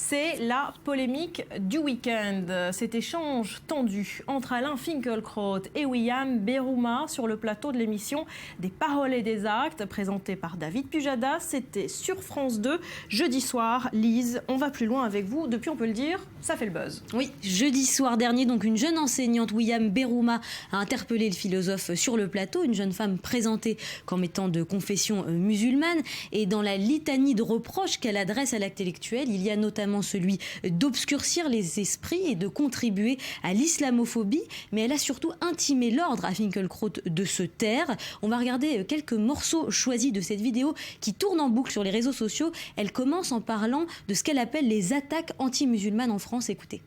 C'est la polémique du week-end. Cet échange tendu entre Alain Finkielkraut et William Berouma sur le plateau de l'émission Des paroles et des actes, présentée par David Pujadas, c'était sur France 2, jeudi soir. Lise, on va plus loin avec vous. Depuis, on peut le dire, ça fait le buzz. Oui, jeudi soir dernier, donc une jeune enseignante, William Berouma, a interpellé le philosophe sur le plateau, une jeune femme présentée comme étant de confession musulmane. Et dans la litanie de reproches qu'elle adresse à l'intellectuel, il y a notamment celui d'obscurcir les esprits et de contribuer à l'islamophobie, mais elle a surtout intimé l'ordre à Finkielkraut de se taire. On va regarder quelques morceaux choisis de cette vidéo qui tourne en boucle sur les réseaux sociaux. Elle commence en parlant de ce qu'elle appelle les attaques anti-musulmanes en France. Écoutez.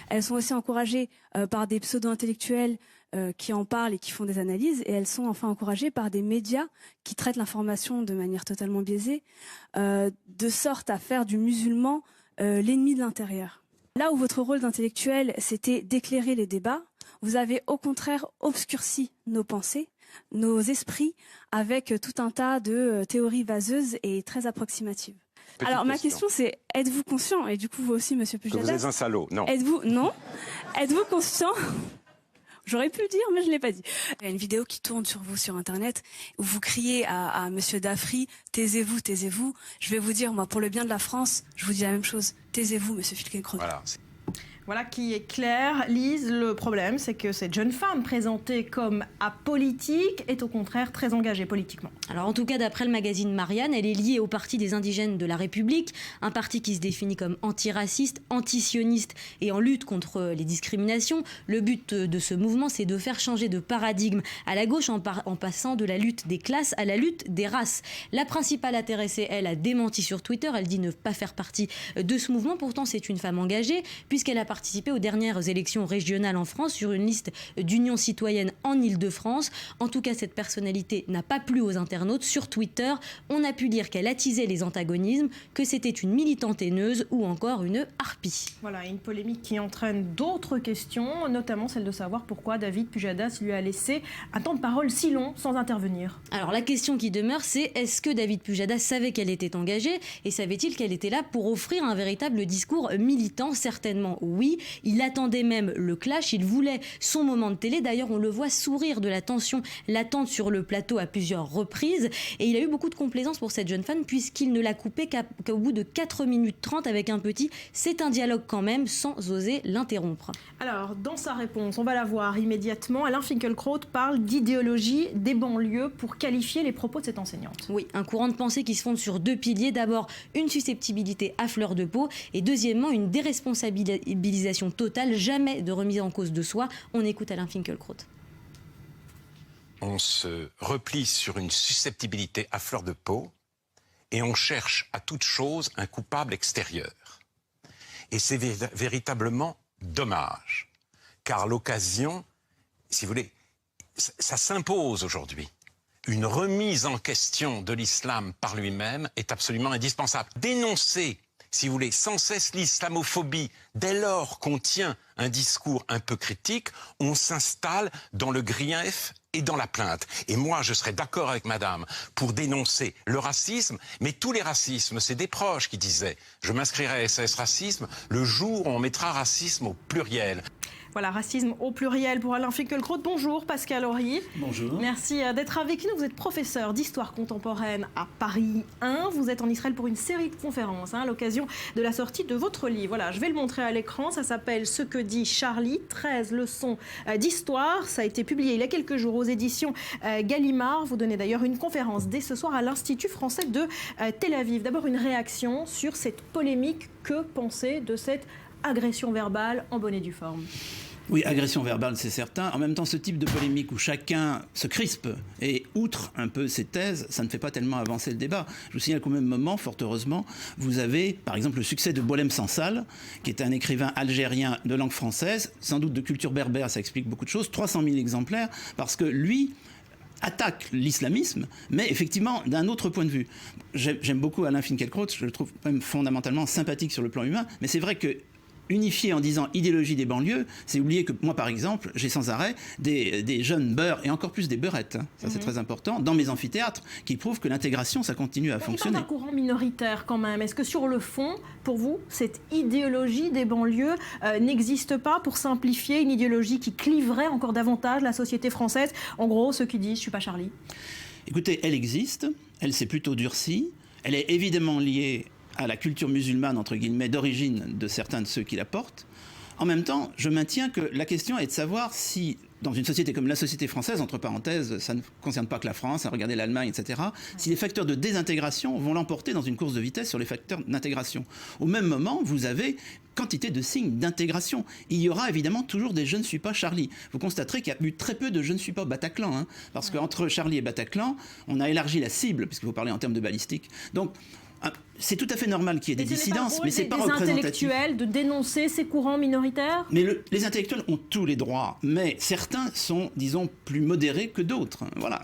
Elles sont aussi encouragées par des pseudo-intellectuels qui en parlent et qui font des analyses, et elles sont enfin encouragées par des médias qui traitent l'information de manière totalement biaisée, de sorte à faire du musulman l'ennemi de l'intérieur. Là où votre rôle d'intellectuel, c'était d'éclairer les débats, vous avez au contraire obscurci nos pensées, nos esprits, avec tout un tas de théories vaseuses et très approximatives. Alors ma question c'est, êtes-vous conscient, et du coup vous aussi monsieur Pujadas, que vous êtes un salaud? Non. Êtes-vous conscient? J'aurais pu le dire, mais je ne l'ai pas dit. Il y a une vidéo qui tourne sur vous sur Internet où vous criez à monsieur Dafri, taisez-vous, taisez-vous. Je vais vous dire, moi, pour le bien de la France, je vous dis la même chose. Taisez-vous, monsieur Finkielkraut. Voilà qui est clair. Lise, le problème, c'est que cette jeune femme présentée comme apolitique est au contraire très engagée politiquement. Alors en tout cas, d'après le magazine Marianne, elle est liée au Parti des indigènes de la République, un parti qui se définit comme antiraciste, antisioniste et en lutte contre les discriminations. Le but de ce mouvement, c'est de faire changer de paradigme à la gauche en passant de la lutte des classes à la lutte des races. La principale intéressée, elle, a démenti sur Twitter. Elle dit ne pas faire partie de ce mouvement. Pourtant, c'est une femme engagée puisqu'elle a participé aux dernières élections régionales en France sur une liste d'union citoyenne en Île-de-France. En tout cas, cette personnalité n'a pas plu aux internautes. Sur Twitter, on a pu lire qu'elle attisait les antagonismes, que c'était une militante haineuse ou encore une harpie. Voilà, une polémique qui entraîne d'autres questions, notamment celle de savoir pourquoi David Pujadas lui a laissé un temps de parole si long sans intervenir. Alors la question qui demeure, c'est est-ce que David Pujadas savait qu'elle était engagée et savait-il qu'elle était là pour offrir un véritable discours militant? Certainement oui. Il attendait même le clash, il voulait son moment de télé. D'ailleurs, on le voit sourire de la tension latente sur le plateau à plusieurs reprises. Et il a eu beaucoup de complaisance pour cette jeune femme puisqu'il ne l'a coupée qu'au bout de 4 minutes 30 avec un petit « c'est un dialogue quand même » sans oser l'interrompre. Alors, dans sa réponse, on va la voir immédiatement, Alain Finkielkraut parle d'idéologie des banlieues pour qualifier les propos de cette enseignante. Oui, un courant de pensée qui se fonde sur 2 piliers. D'abord, une susceptibilité à fleur de peau et deuxièmement, une déresponsabilisation totale, jamais de remise en cause de soi. On écoute Alain Finkielkraut. On se replie sur une susceptibilité à fleur de peau et on cherche à toute chose un coupable extérieur. Et c'est véritablement dommage, car l'occasion, si vous voulez, ça s'impose aujourd'hui. Une remise en question de l'islam par lui-même est absolument indispensable. Dénoncer, si vous voulez, sans cesse l'islamophobie, dès lors qu'on tient un discours un peu critique, on s'installe dans le grief et dans la plainte. Et moi, je serais d'accord avec madame pour dénoncer le racisme, mais tous les racismes, c'est des proches qui disaient « je m'inscrirai à SOS Racisme le jour où on mettra racisme au pluriel ». Voilà, racisme au pluriel pour Alain Finkielkraut. Bonjour Pascal Horry. Bonjour. Merci d'être avec nous. Vous êtes professeur d'histoire contemporaine à Paris 1. Vous êtes en Israël pour une série de conférences à l'occasion de la sortie de votre livre. Voilà, je vais le montrer à l'écran. Ça s'appelle « Ce que dit Charlie », 13 leçons d'histoire. Ça a été publié il y a quelques jours aux éditions Gallimard. Vous donnez d'ailleurs une conférence dès ce soir à l'Institut français de Tel Aviv. D'abord, une réaction sur cette polémique. Que penser de cette agression verbale en bonne et due forme? Oui, agression verbale, c'est certain. En même temps, ce type de polémique où chacun se crispe et outre un peu ses thèses, ça ne fait pas tellement avancer le débat. Je vous signale qu'au même moment, fort heureusement, vous avez par exemple le succès de Boualem Sansal, qui est un écrivain algérien de langue française, sans doute de culture berbère, ça explique beaucoup de choses, 300 000 exemplaires, parce que lui attaque l'islamisme, mais effectivement d'un autre point de vue. J'aime beaucoup Alain Finkielkraut, je le trouve même fondamentalement sympathique sur le plan humain, mais c'est vrai que unifier en disant idéologie des banlieues, c'est oublier que moi, par exemple, j'ai sans arrêt des jeunes beurs, et encore plus des beurettes, hein, ça c'est très important, dans mes amphithéâtres, qui prouvent que l'intégration, ça continue à fonctionner. C'est un courant minoritaire quand même. Est-ce que sur le fond, pour vous, cette idéologie des banlieues n'existe pas, pour simplifier, une idéologie qui cliverait encore davantage la société française? En gros, ceux qui disent « je suis pas Charlie ». Écoutez, elle existe, elle s'est plutôt durcie, elle est évidemment liée à la culture musulmane, entre guillemets, d'origine de certains de ceux qui la portent. En même temps, je maintiens que la question est de savoir si, dans une société comme la société française, entre parenthèses, ça ne concerne pas que la France, regardez l'Allemagne, etc., si les facteurs de désintégration vont l'emporter dans une course de vitesse sur les facteurs d'intégration. Au même moment, vous avez quantité de signes d'intégration. Il y aura évidemment toujours des « je ne suis pas Charlie ». Vous constaterez qu'il y a eu très peu de « je ne suis pas Bataclan », hein, parce qu'entre Charlie et Bataclan, on a élargi la cible, puisque vous parlez en termes de balistique. Donc, c'est tout à fait normal qu'il y ait des dissidences, mais c'est pas représentatif. Des intellectuels de dénoncer ces courants minoritaires? Mais les intellectuels ont tous les droits, mais certains sont, disons, plus modérés que d'autres. Voilà.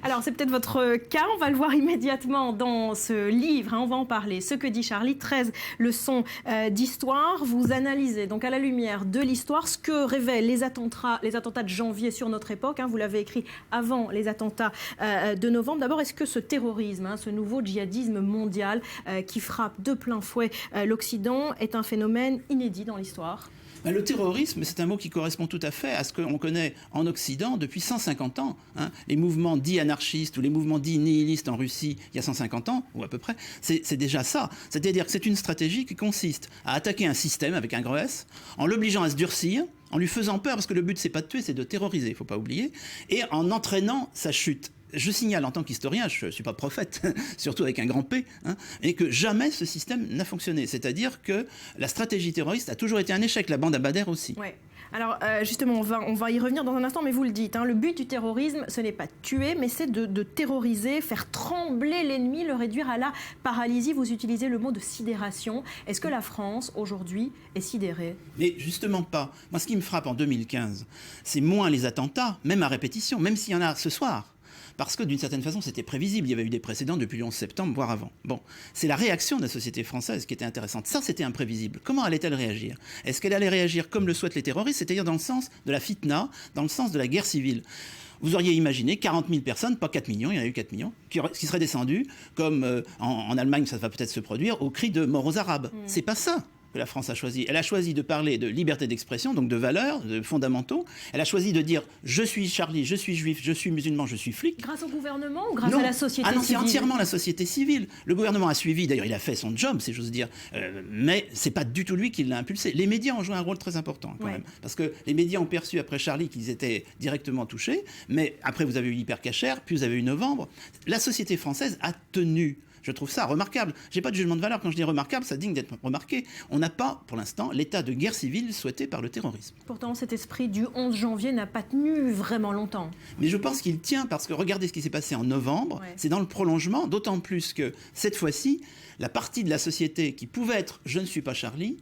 Alors, c'est peut-être votre cas, on va le voir immédiatement dans ce livre, hein, on va en parler. Ce que dit Charlie, 13 leçons d'histoire. Vous analysez donc à la lumière de l'histoire ce que révèlent les attentats de janvier sur notre époque. Hein, vous l'avez écrit avant les attentats de novembre. D'abord, est-ce que ce terrorisme, hein, ce nouveau djihadisme mondial qui frappe de plein fouet l'Occident est un phénomène inédit dans l'histoire? Le terrorisme, c'est un mot qui correspond tout à fait à ce qu'on connaît en Occident depuis 150 ans. Hein. Les mouvements dits anarchistes ou les mouvements dits nihilistes en Russie, il y a 150 ans, ou à peu près, c'est déjà ça. C'est-à-dire que c'est une stratégie qui consiste à attaquer un système avec un gros S, en l'obligeant à se durcir, en lui faisant peur, parce que le but, c'est pas de tuer, c'est de terroriser, il ne faut pas oublier, et en entraînant sa chute. Je signale en tant qu'historien, je ne suis pas prophète, surtout avec un grand P, hein, et que jamais ce système n'a fonctionné. C'est-à-dire que la stratégie terroriste a toujours été un échec, la bande Abadère aussi. Ouais. Alors justement, on va y revenir dans un instant, mais vous le dites, hein, le but du terrorisme, ce n'est pas de tuer, mais c'est de terroriser, faire trembler l'ennemi, le réduire à la paralysie. Vous utilisez le mot de sidération. Est-ce que la France, aujourd'hui, est sidérée? Mais justement pas. Moi, ce qui me frappe en 2015, c'est moins les attentats, même à répétition, même s'il y en a ce soir. Parce que d'une certaine façon, c'était prévisible. Il y avait eu des précédents depuis le 11 septembre, voire avant. Bon, c'est la réaction de la société française qui était intéressante. Ça, c'était imprévisible. Comment allait-elle réagir? Est-ce qu'elle allait réagir comme le souhaitent les terroristes, c'est-à-dire dans le sens de la fitna, dans le sens de la guerre civile? Vous auriez imaginé 40 000 personnes, pas 4 millions, il y en a eu 4 millions, qui seraient descendues, comme en Allemagne, ça va peut-être se produire, au cri de mort aux Arabes. C'est pas ça que la France a choisi. Elle a choisi de parler de liberté d'expression, donc de valeurs, de fondamentaux. Elle a choisi de dire « je suis Charlie, je suis juif, je suis musulman, je suis flic ». Grâce au gouvernement ou grâce à la société civile? C'est entièrement la société civile. Le gouvernement a suivi, d'ailleurs il a fait son job, si j'ose dire, mais c'est pas du tout lui qui l'a impulsé. Les médias ont joué un rôle très important quand même, parce que les médias ont perçu après Charlie qu'ils étaient directement touchés, mais après vous avez eu l'hypercachère, puis vous avez eu novembre. La société française a tenu. Je trouve ça remarquable. Je n'ai pas de jugement de valeur. Quand je dis remarquable, ça digne d'être remarqué. On n'a pas, pour l'instant, l'état de guerre civile souhaité par le terrorisme. Pourtant, cet esprit du 11 janvier n'a pas tenu vraiment longtemps. Mais je pense qu'il tient, parce que regardez ce qui s'est passé en novembre. C'est dans le prolongement, d'autant plus que, cette fois-ci, la partie de la société qui pouvait être « je ne suis pas Charlie »,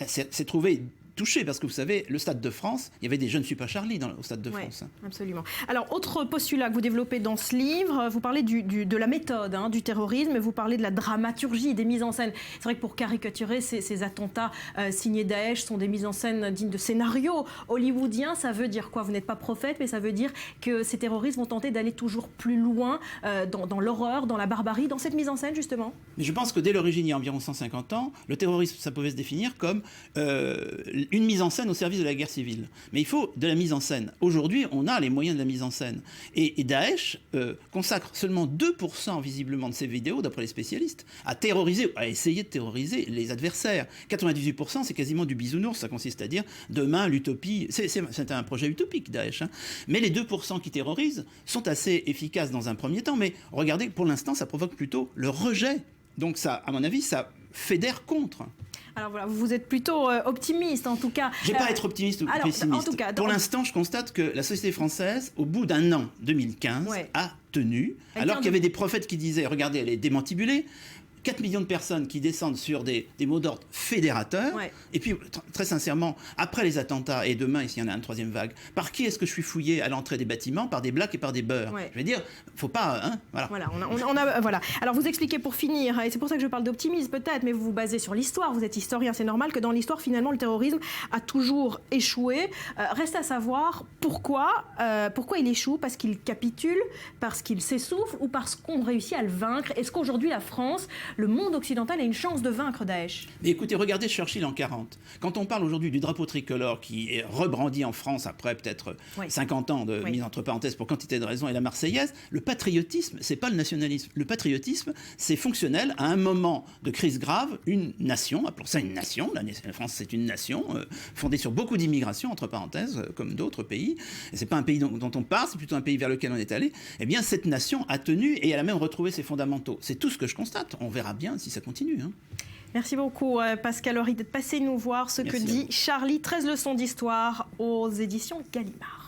s'est trouvée touché, parce que vous savez, le Stade de France, il y avait des « je ne suis pas Charlie » au Stade de France. Absolument. Alors, autre postulat que vous développez dans ce livre, vous parlez de la méthode du terrorisme, et vous parlez de la dramaturgie, des mises en scène. C'est vrai que pour caricaturer, ces attentats signés Daesh sont des mises en scène dignes de scénarios hollywoodiens. Ça veut dire quoi? Vous n'êtes pas prophète, mais ça veut dire que ces terroristes vont tenter d'aller toujours plus loin dans l'horreur, dans la barbarie, dans cette mise en scène, justement. Mais je pense que dès l'origine, il y a environ 150 ans, le terrorisme, ça pouvait se définir comme une mise en scène au service de la guerre civile. Mais il faut de la mise en scène. Aujourd'hui, on a les moyens de la mise en scène. Et Daesh consacre seulement 2% visiblement de ses vidéos, d'après les spécialistes, à terroriser, à essayer de terroriser les adversaires. 98%, c'est quasiment du bisounours. Ça consiste à dire, demain, l'utopie... C'est un projet utopique, Daesh. Hein. Mais les 2% qui terrorisent sont assez efficaces dans un premier temps. Mais regardez, pour l'instant, ça provoque plutôt le rejet. Donc ça, à mon avis, ça fédère contre. Alors voilà, vous êtes plutôt optimiste en tout cas. Je ne vais pas être optimiste ou pessimiste. En tout cas, pour l'instant, je constate que la société française, au bout d'un an, 2015, a tenu, alors qu'il y avait des prophètes qui disaient « Regardez, elle est démantibulée ». 4 millions de personnes qui descendent sur des mots d'ordre fédérateurs. Ouais. Et puis, très sincèrement, après les attentats, et demain, s'il y en a une troisième vague, par qui est-ce que je suis fouillé à l'entrée des bâtiments? Par des blacks et par des beurs. Ouais. Je veux dire, faut pas... Hein, voilà. Voilà. Alors, vous expliquez pour finir, et c'est pour ça que je parle d'optimisme peut-être, mais vous vous basez sur l'histoire, vous êtes historien, c'est normal que dans l'histoire, finalement, le terrorisme a toujours échoué. Reste à savoir pourquoi il échoue, parce qu'il capitule, parce qu'il s'essouffle, ou parce qu'on réussit à le vaincre. Est-ce qu'aujourd'hui, la France, le monde occidental a une chance de vaincre Daesh? Mais écoutez, regardez Churchill en 40. Quand on parle aujourd'hui du drapeau tricolore qui est rebrandi en France après peut-être 50 ans de mise entre parenthèses pour quantité de raisons et la Marseillaise, le patriotisme, c'est pas le nationalisme. Le patriotisme, c'est fonctionnel à un moment de crise grave, une nation, appelons ça une nation, la France c'est une nation, fondée sur beaucoup d'immigration, entre parenthèses, comme d'autres pays, et c'est pas un pays dont on parle, c'est plutôt un pays vers lequel on est allé, eh bien cette nation a tenu et elle a même retrouvé ses fondamentaux. C'est tout ce que je constate. On verra bien si ça continue. Hein. Merci beaucoup Pascal Horry d'être passé nous voir ce que dit Charlie. 13 leçons d'histoire aux éditions Gallimard.